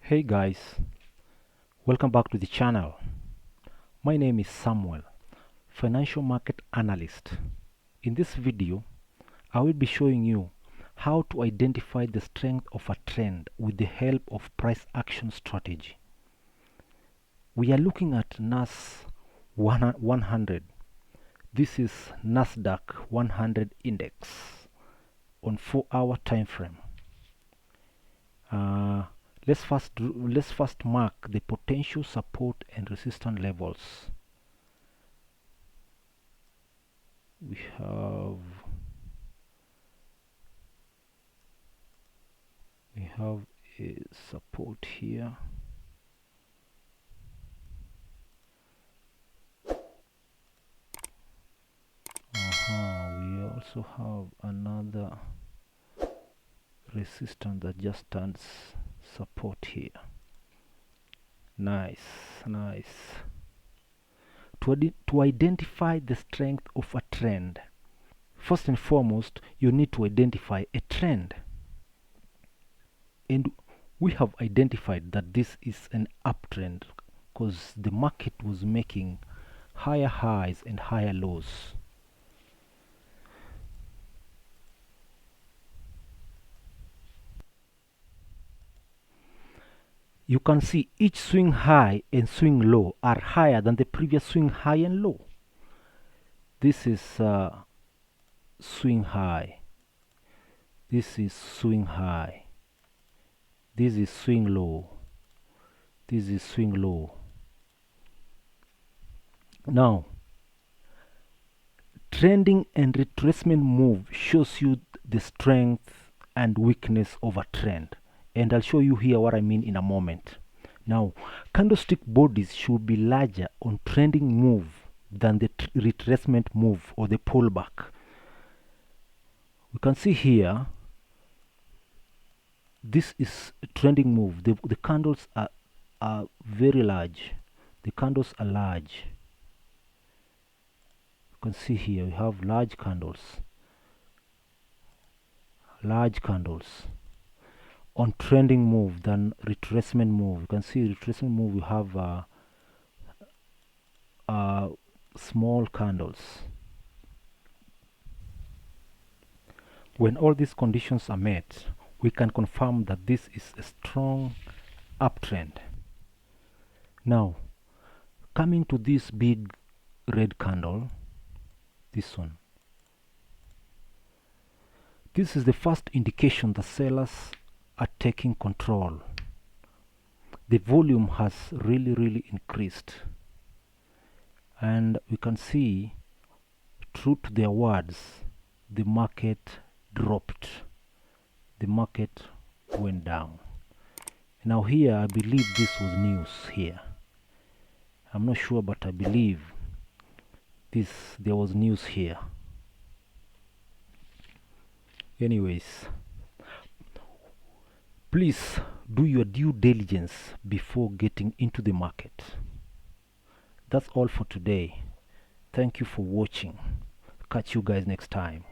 Hey guys, welcome back to the channel. My name is Samuel, financial market analyst. In this video, I will be showing you how to identify the strength of a trend with the help of price action strategy. We are looking at NAS 100. This is Nasdaq 100 index on 4-hour time frame. Let's first mark the potential support and resistance levels. We have a support here. We also have another resistance that just turns support here. Nice. To identify the strength of a trend, first and foremost, you need to identify a trend. And we have identified that this is an uptrend because the market was making higher highs and higher lows. You can see each swing high and swing low are higher than the previous swing high and low. This is swing high. This is swing high. This is swing low. This is swing low. Now, trending and retracement move shows you the strength and weakness of a trend. And I'll show you here what I mean in a moment. Now, candlestick bodies should be larger on trending move than the retracement move or the pullback. We can see here, this is a trending move. The candles are very large. The candles are large. You can see here we have large candles. On trending move than retracement move. You can see retracement move, we have small candles. When all these conditions are met, we can confirm that this is a strong uptrend. Now, coming to this big red candle, this one. This is the first indication that sellers are taking control. The volume has really increased, and we can see, true to their words, the market dropped. The market went down. Now here, I believe this was news here. I'm not sure, but I believe there was news here. Anyways, please do your due diligence before getting into the market. That's all for today. Thank you for watching. Catch you guys next time.